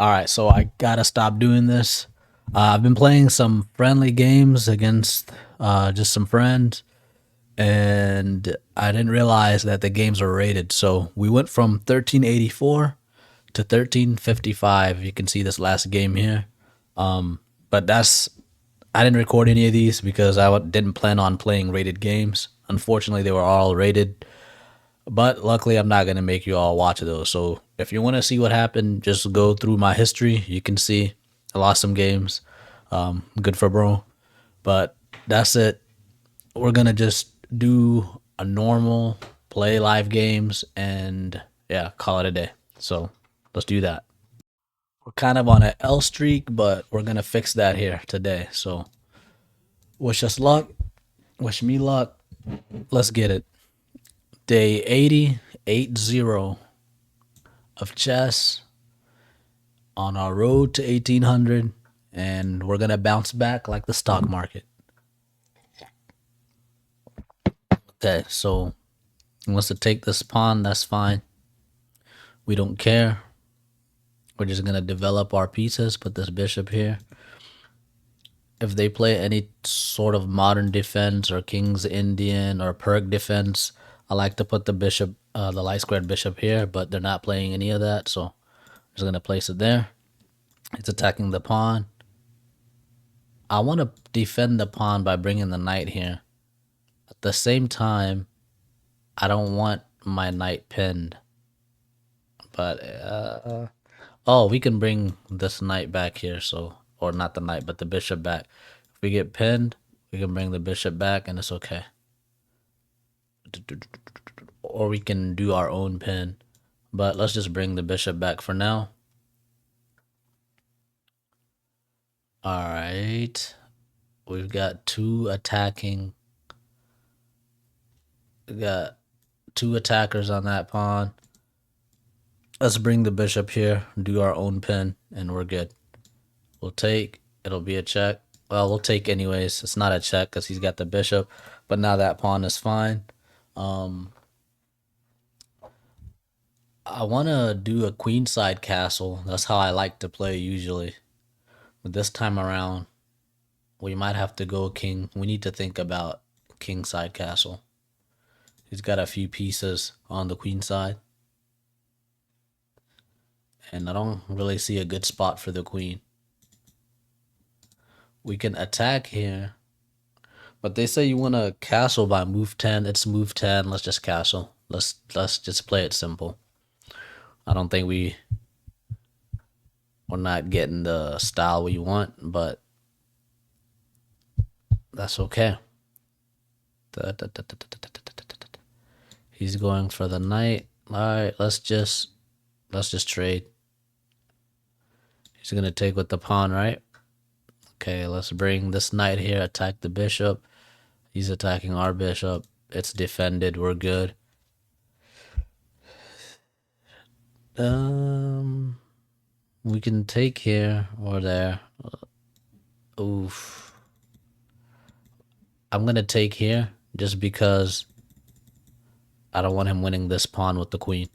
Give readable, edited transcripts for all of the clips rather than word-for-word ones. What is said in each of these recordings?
All right, so I gotta stop doing this. I've been playing some friendly games against just some friends, and I didn't realize that the games were rated. So we went from 1384 to 1355. You can see this last game here. But I didn't record any of these because didn't plan on playing rated games. Unfortunately, they were all rated, but luckily, I'm not gonna make you all watch those. So if you want to see what happened, just go through my history. You can see I lost some games. Good for bro. But that's it. We're gonna just do a normal play live games and yeah, call it a day. So let's do that. We're kind of on an L streak, but we're gonna fix that here today. So wish us luck. Wish me luck. Let's get it. Day 80 of chess on our road to 1800, and we're gonna bounce back like the stock market. Okay, so he wants to take this pawn, that's fine. We don't care. We're just gonna develop our pieces, put this bishop here. If they play any sort of modern defense or King's Indian or Perk defense, I like to put the bishop, the light squared bishop here, but they're not playing any of that, so I'm just gonna place it there. It's attacking the pawn. I want to defend the pawn by bringing the knight here. At the same time, I don't want my knight pinned. But, oh, we can bring this knight back here, so, or not the knight, but the bishop back. If we get pinned, we can bring the bishop back and it's okay. Or we can do our own pin. But let's just bring the bishop back for now. Alright. We've got two attacking. We got two attackers on that pawn. Let's bring the bishop here, do our own pin, and we're good. We'll take. It'll be a check. Well, we'll take anyways. It's not a check because he's got the bishop. But now that pawn is fine. I want to do a queenside castle. That's how I like to play usually. But this time around, we might have to go king. We need to think about kingside castle. He's got a few pieces on the queen side. And I don't really see a good spot for the queen. We can attack here. But they say you want to castle by move 10. It's move 10. Let's just castle. Let's just play it simple. I don't think we're not getting the style we want, but that's okay. He's going for the knight. All right, let's just trade. He's gonna take with the pawn, right? Okay, let's bring this knight here, attack the bishop. He's attacking our bishop. It's defended. We're good. We can take here or there. Oof. I'm gonna take here just because I don't want him winning this pawn with the queen.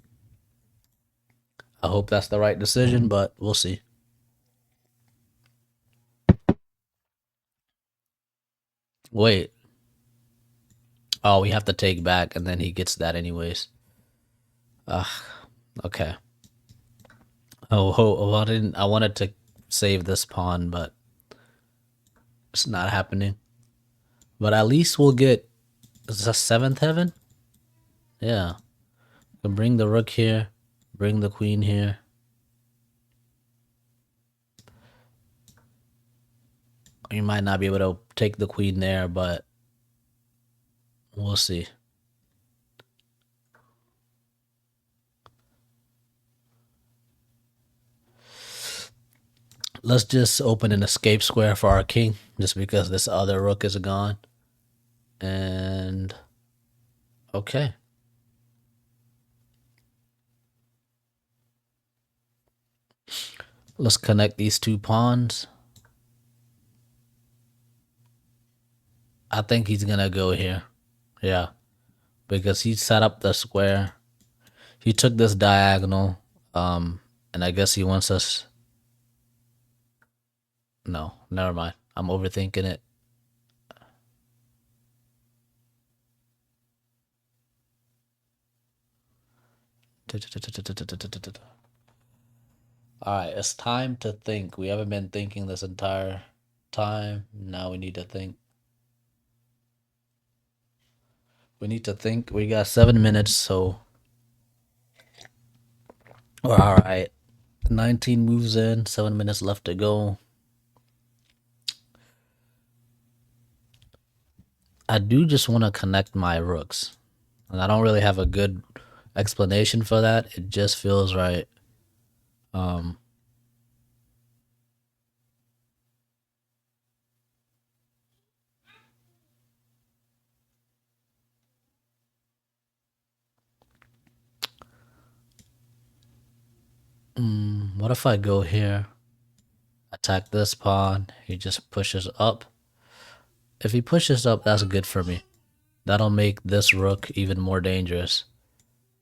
I hope that's the right decision, but we'll see. Wait. Oh, we have to take back, and then he gets that anyways. Okay. Oh, I didn't. I wanted to save this pawn, but it's not happening. But at least we'll get. Is this a seventh heaven? Yeah. Can bring the rook here, bring the queen here. You might not be able to take the queen there, but we'll see. Let's just open an escape square for our king, just because this other rook is gone. And okay. Let's connect these two pawns. I think he's gonna go here. Yeah. Because he set up the square. He took this diagonal. And I guess he wants us No, never mind. I'm overthinking it. All right, it's time to think. We haven't been thinking this entire time. Now we need to think. We need to think. We got 7 minutes, so all right. 19 moves in, 7 minutes left to go. I do just want to connect my rooks. And I don't really have a good explanation for that. It just feels right. Um, what if I go here, attack this pawn? He just pushes up. If he pushes up, that's good for me. That'll make this rook even more dangerous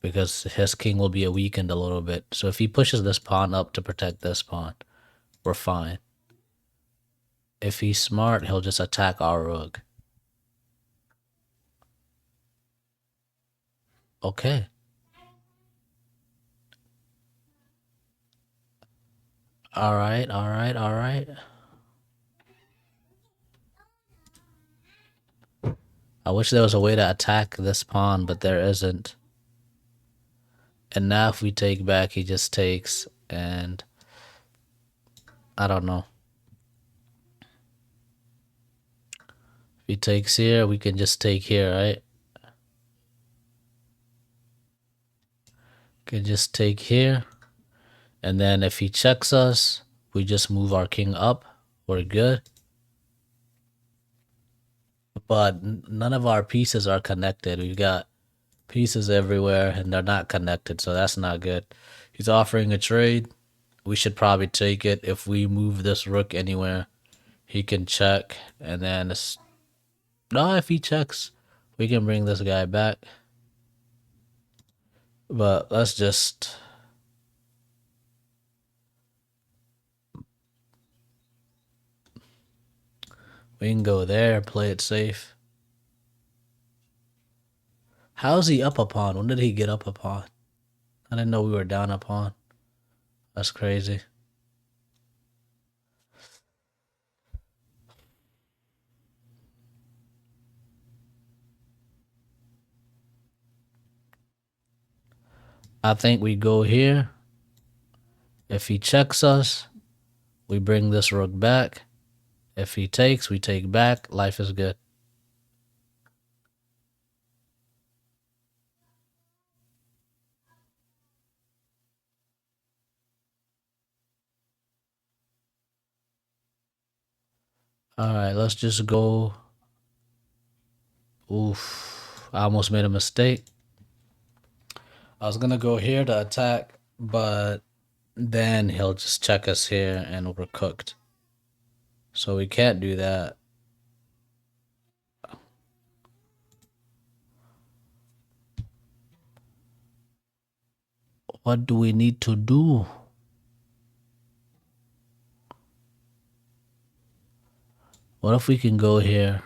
because his king will be weakened a little bit. So if he pushes this pawn up to protect this pawn, we're fine. If he's smart, he'll just attack our rook. Okay. All right, all right, all right. I wish there was a way to attack this pawn, but there isn't. And now if we take back, he just takes, and I don't know. If he takes here, we can just take here, right? Can just take here. And then if he checks us, we just move our king up. We're good. But none of our pieces are connected. We've got pieces everywhere and they're not connected, so that's not good. He's offering a trade. We should probably take it. If we move this rook anywhere, he can check, and then no, if he checks, we can bring this guy back. But let's just we can go there, play it safe. How's he up a pawn? When did he get up a pawn? I didn't know we were down a pawn. That's crazy. I think we go here. If he checks us, we bring this rook back. If he takes, we take back. Life is good. All right, let's just go. Oof, I almost made a mistake. I was gonna go here to attack, but then he'll just check us here and we're cooked. So we can't do that. What do we need to do? What if we can go here?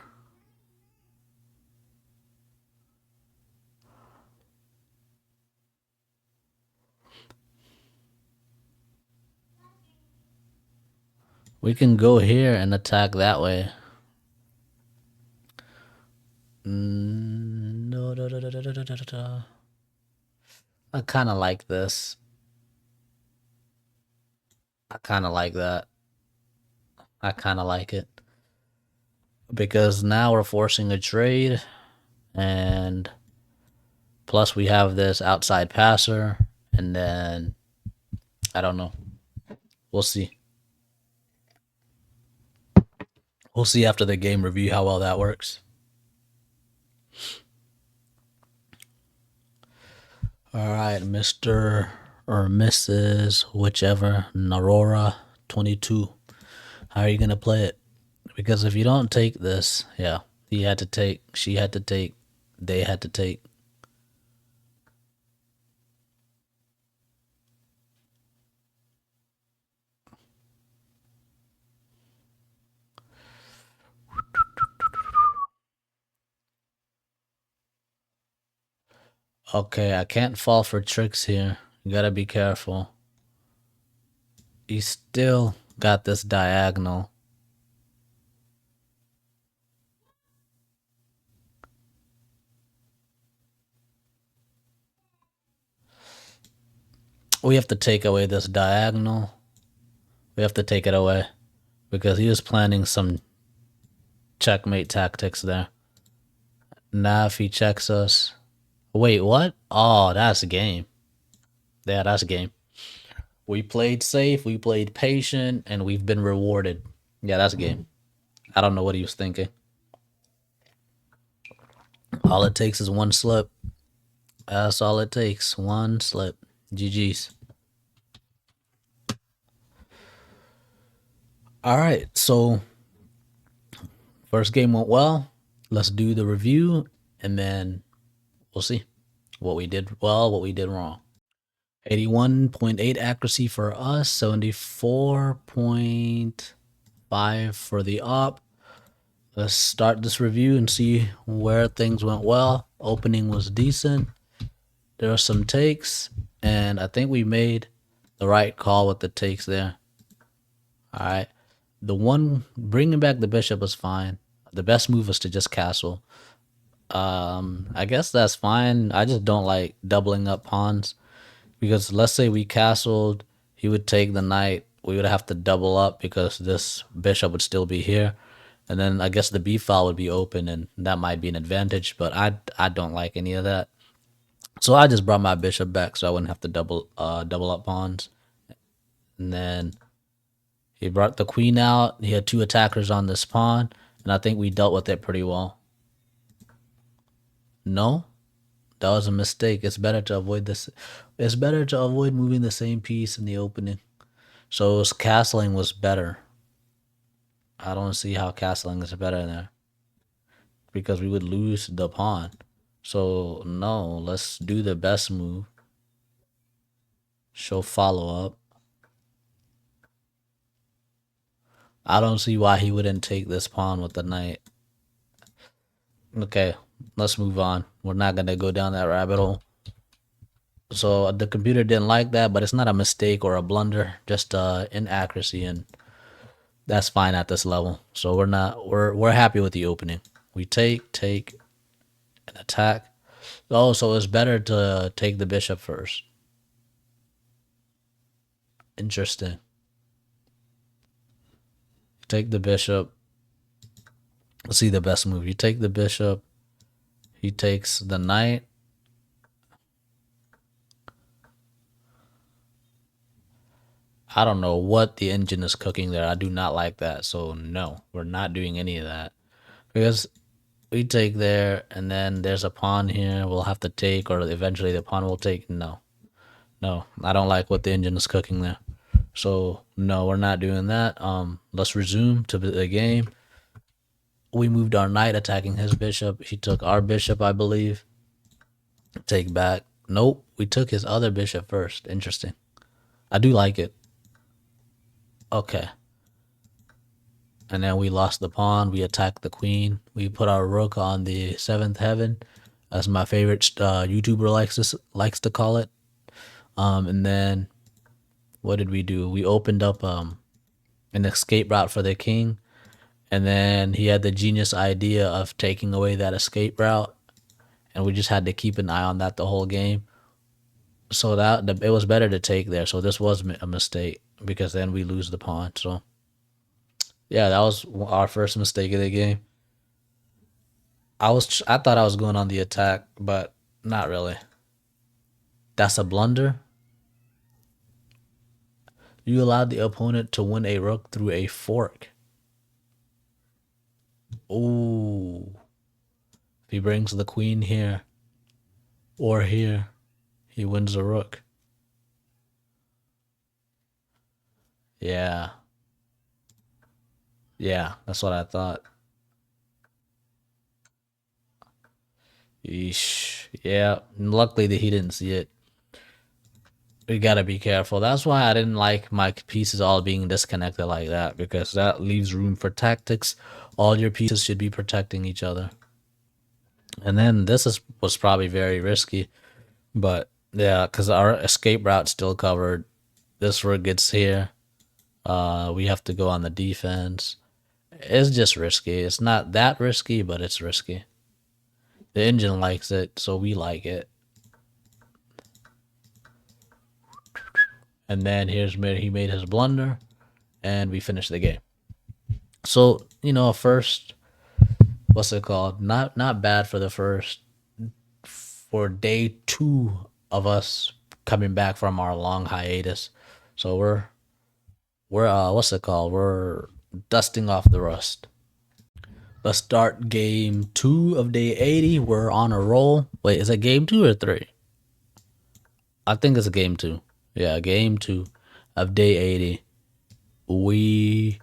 We can go here and attack that way. No, no, no, no, no, no, no, no. I kind of like this. I kind of like that. I kind of like it. Because now we're forcing a trade, and plus we have this outside passer, and then I don't know. We'll see. We'll see after the game review how well that works. All right, Mr. or Mrs. whichever, Narora 22. How are you going to play it? Because if you don't take this, yeah, he had to take, she had to take, they had to take. Okay, I can't fall for tricks here. You gotta be careful. You still got this diagonal. We have to take away this diagonal. We have to take it away because he was planning some checkmate tactics there. Now if he checks us. Wait, what? Oh, that's a game. Yeah, that's a game. We played safe, we played patient, and we've been rewarded. Yeah, that's a game. I don't know what he was thinking. All it takes is one slip. That's all it takes. One slip. GG's. All right, so first game went well. Let's do the review, and then we'll see what we did well, what we did wrong. 81.8 accuracy for us, 74.5 for the op. Let's start this review and see where things went well. Opening was decent. There were some takes, and I think we made the right call with the takes there. All right. The one bringing back the bishop was fine. The best move was to just castle. I guess that's fine. I just don't like doubling up pawns because let's say we castled, he would take the knight. We would have to double up because this bishop would still be here, and then I guess the b file would be open, and that might be an advantage. But I don't like any of that, so I just brought my bishop back so I wouldn't have to double up pawns. And then he brought the queen out. He had two attackers on this pawn, and I think we dealt with it pretty well. No, that was a mistake. It's better to avoid this. It's better to avoid moving the same piece in the opening. So castling was better. I don't see how castling is better there because we would lose the pawn. So no, let's do the best move. Show follow up. I don't see why he wouldn't take this pawn with the knight. Okay, let's move on. We're not gonna go down that rabbit hole. So the computer didn't like that, but it's not a mistake or a blunder, just inaccuracy, and that's fine at this level. So we're happy with the opening. We take and attack. Oh, so it's better to take the bishop first. Interesting. Take the bishop. Let's see the best move. You take the bishop. He takes the knight. I don't know what the engine is cooking there. I do not like that. So no, we're not doing any of that. Because we take there and then there's a pawn here we'll have to take, or eventually the pawn will take. No. No, I don't like what the engine is cooking there. So no, we're not doing that. Let's resume to the game. We moved our knight attacking his bishop. He took our bishop, I believe. Take back. Nope, we took his other bishop first. Interesting. I do like it. Okay. And then we lost the pawn. We attacked the queen. We put our rook on the seventh heaven, as my favorite YouTuber likes to call it. And then what did we do? We opened up an escape route for the king, and then he had the genius idea of taking away that escape route, and we just had to keep an eye on that the whole game. So it was better to take there. So this was a mistake because then we lose the pawn. So yeah, that was our first mistake of the game. I thought I was going on the attack, but not really. That's a blunder. You allowed the opponent to win a rook through a fork. Ooh. If he brings the queen here or here, he wins the rook. Yeah. Yeah, that's what I thought. Yeesh. Yeah, luckily that he didn't see it. We gotta be careful. That's why I didn't like my pieces all being disconnected like that, because that leaves room for tactics. All your pieces should be protecting each other. And then was probably very risky But yeah, because our escape route's still covered. This rook gets here. We have to go on the defense. It's just risky. It's not that risky, but it's risky. The engine likes it, so we like it. And then here's where he made his blunder, and we finish the game. So first, what's it called? Not bad for the first for day two of us coming back from our long hiatus. So we're what's it called? We're dusting off the rust. Let's start game two of day 80. We're on a roll. Wait, is it game two or three? I think it's a game two. Yeah, game two of day 80. We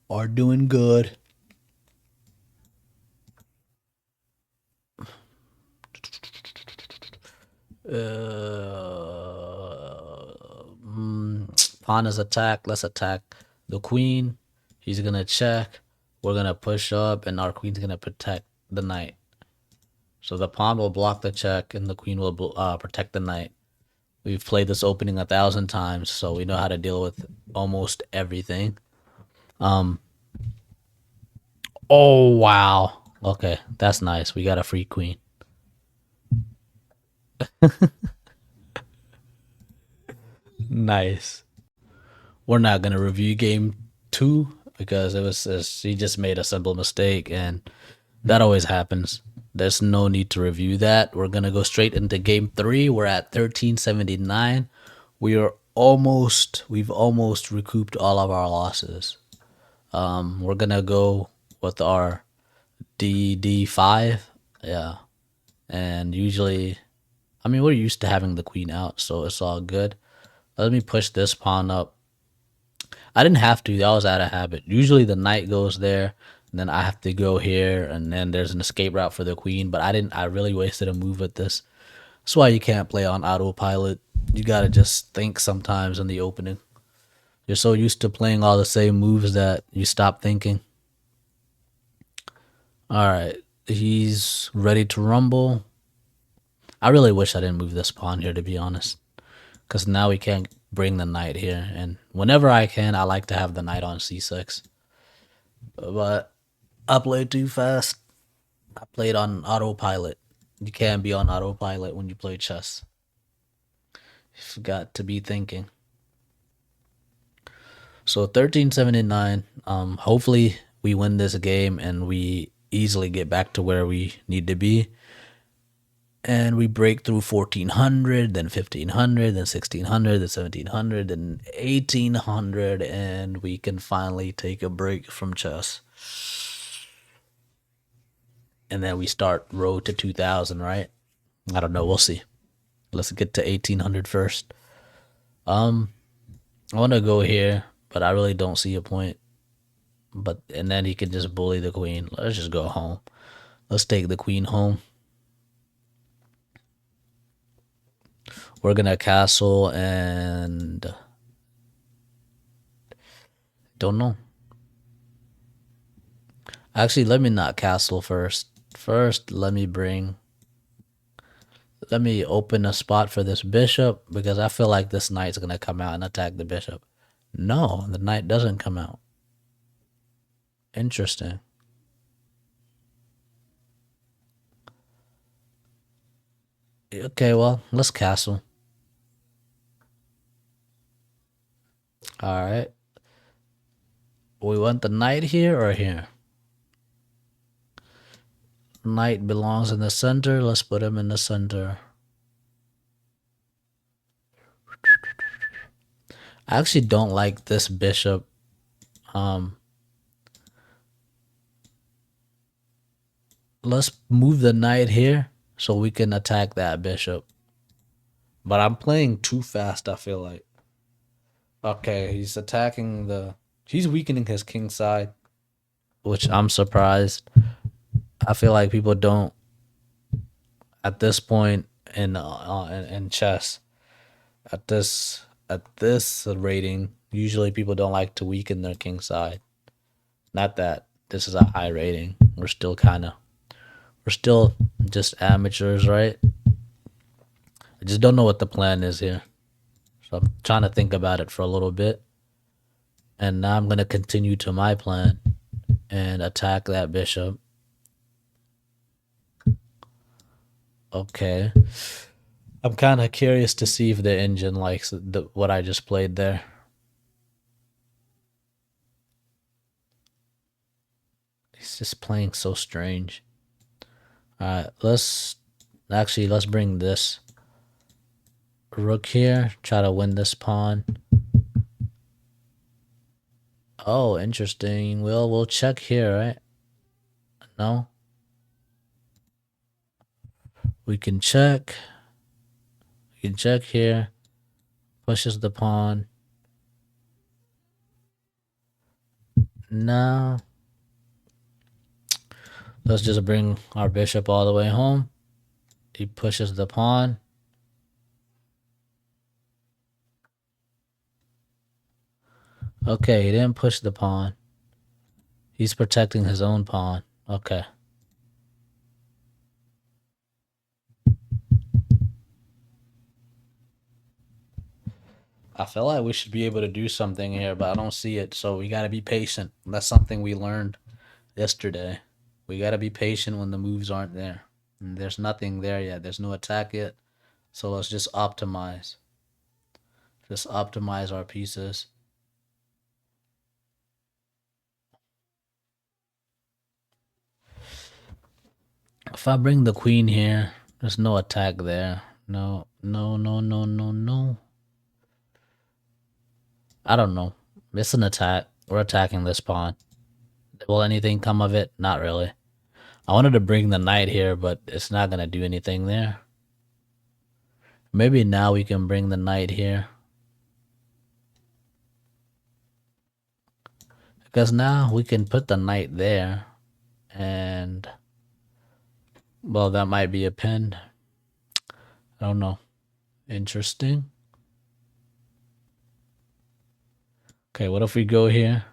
are doing good. Pawn is attacked. Let's attack the queen. He's gonna check. We're gonna push up, and our queen's gonna protect the knight. So the pawn will block the check, and the queen will protect the knight. We've played this opening 1,000 times, so we know how to deal with almost everything. Oh wow. Okay, that's nice. We got a free queen. Nice. We're not gonna review game two because she just made a simple mistake, and that always happens. There's no need to review that. We're gonna go straight into game three. We're at 1379. We've almost recouped all of our losses. We're gonna go with our D5. Yeah, and usually, I mean, we're used to having the queen out, so it's all good. Let me push this pawn up. I didn't have to. That was out of habit. Usually the knight goes there, and then I have to go here, and then there's an escape route for the queen. But I didn't. I really wasted a move with this. That's why you can't play on autopilot. You gotta just think sometimes in the opening. You're so used to playing all the same moves that you stop thinking. All right, he's ready to rumble. I really wish I didn't move this pawn here, to be honest, because now we can't bring the knight here. And whenever I can, I like to have the knight on c6. But I played too fast. I played on autopilot. You can't be on autopilot when you play chess. You forgot to be thinking. So 1379. Hopefully we win this game and we easily get back to where we need to be. And we break through 1400, then 1500, then 1600, then 1700, then 1800, and we can finally take a break from chess. And then we start road to 2000, right? I don't know. We'll see. Let's get to 1800 first. I want to go here, but I really don't see a point. And then he can just bully the queen. Let's just go home. Let's take the queen home. We're gonna castle and don't know. Actually, let me not castle first. First, let me open a spot for this bishop because I feel like this knight's gonna come out and attack the bishop. No, the knight doesn't come out. Interesting. Okay, well, let's castle. All right. We want the knight here or here? Knight belongs in the center. Let's put him in the center. I actually don't like this bishop. Let's move the knight here so we can attack that bishop. But I'm playing too fast, I feel like. Okay, he's weakening his king side, which I'm surprised. I feel like people don't at this point in chess at this rating. Usually, people don't like to weaken their king side. Not that this is a high rating. We're still just amateurs, right? I just don't know what the plan is here. So I'm trying to think about it for a little bit. And now I'm going to continue to my plan and attack that bishop. Okay. I'm kind of curious to see if the engine likes what I just played there. He's just playing so strange. All right, let's bring this rook here. Try to win this pawn. Oh, interesting. We'll check here, right? No, we can check. We can check here. Pushes the pawn. No. Let's just bring our bishop all the way home. He pushes the pawn. Okay, he didn't push the pawn. He's protecting his own pawn. Okay. I feel like we should be able to do something here, but I don't see it. So we got to be patient. That's something we learned yesterday. We got to be patient when the moves aren't there. And there's nothing there yet. There's no attack yet. So let's just optimize. Just optimize our pieces. If I bring the queen here, there's no attack there. No, no, no, no, no, no. I don't know. It's an attack. We're attacking this pawn. Will anything come of it? Not really. I wanted to bring the knight here, but it's not going to do anything there. Maybe now we can bring the knight here. Because now we can put the knight there. And, well, that might be a pin. I don't know. Interesting. Okay, what if we go here?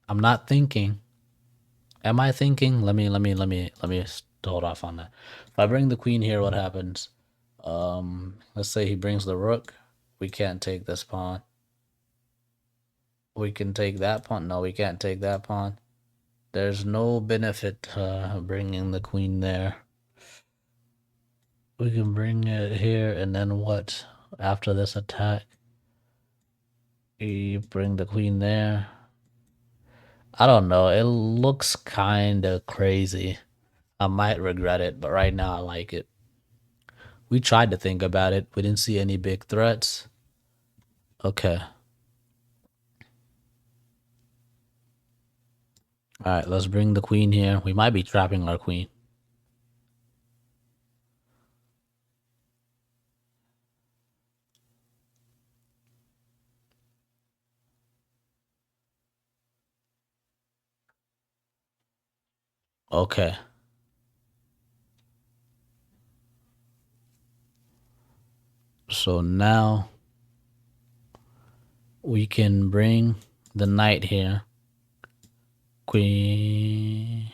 I'm not thinking. Am I thinking? Let me hold off on that. If I bring the queen here, what happens? Let's say he brings the rook. We can't take this pawn. We can take that pawn. No, we can't take that pawn. There's no benefit to bringing the queen there. We can bring it here, and then what? After this attack, we bring the queen there. I don't know. It looks kind of crazy. I might regret it, but right now I like it. We tried to think about it. We didn't see any big threats. Okay. All right, let's bring the queen here. We might be trapping our queen. Okay. So now we can bring the knight here. Queen.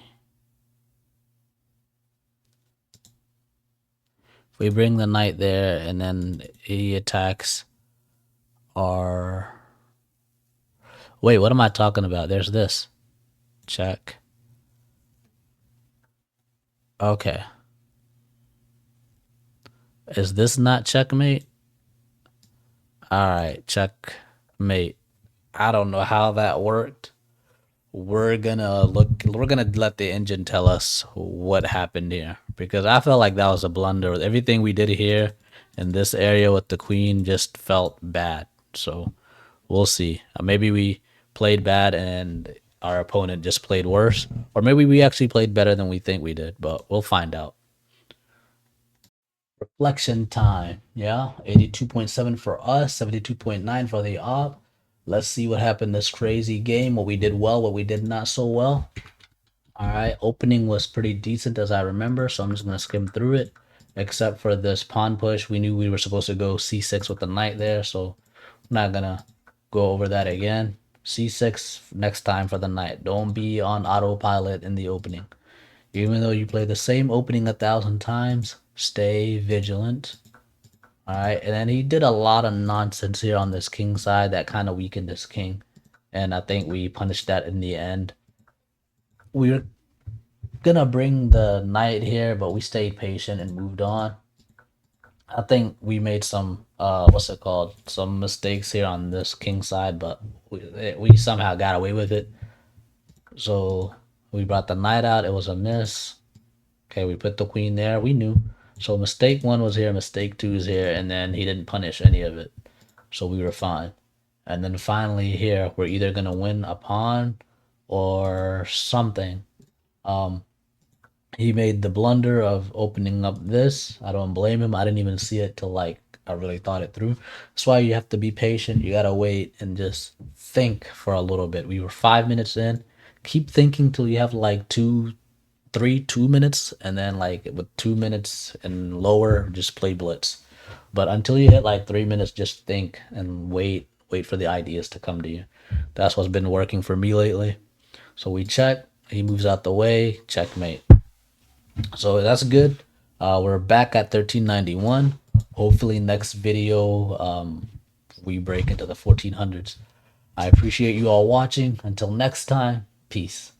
We bring the knight there, and then he attacks our... Wait, what am I talking about? There's this. Check. Okay. Is this not checkmate? Alright, checkmate. I don't know how that worked. We're gonna let the engine tell us what happened here. Because I felt like that was a blunder. Everything we did here in this area with the queen just felt bad. So we'll see. Maybe we played bad and our opponent just played worse. Or maybe we actually played better than we think we did, but we'll find out. Reflection time. Yeah, 82.7 for us, 72.9 for the op. Let's see what happened this crazy game, what we did well, what we did not so well. All right, opening was pretty decent as I remember, so I'm just going to skim through it. Except for this pawn push, we knew we were supposed to go c6 with the knight there, so I'm not going to go over that again. C6 next time for the knight. Don't be on autopilot in the opening. Even though you play the same opening 1,000 times, stay vigilant. All right, and then he did a lot of nonsense here on this king side that kind of weakened this king, and I think we punished that in the end. We were gonna bring the knight here, but we stayed patient and moved on. I think we made some what's it called? Some mistakes here on this king side, but we somehow got away with it. So we brought the knight out. It was a miss. Okay, we put the queen there. We knew. So mistake one was here, mistake two is here, and then he didn't punish any of it. So we were fine. And then finally here, we're either gonna win a pawn or something. Um, he made the blunder of opening up this. I don't blame him. I didn't even see it till like I really thought it through. That's why you have to be patient. You gotta wait and just think for a little bit. We were 5 minutes in. Keep thinking till you have like 2 minutes, and then like with 2 minutes and lower, just play blitz. But until you hit like 3 minutes, just think and wait for the ideas to come to you. That's what's been working for me lately. So we check. He moves out the way. Checkmate. So that's good. We're back at 1391. Hopefully, next video, we break into the 1400s. I appreciate you all watching. Until next time, peace.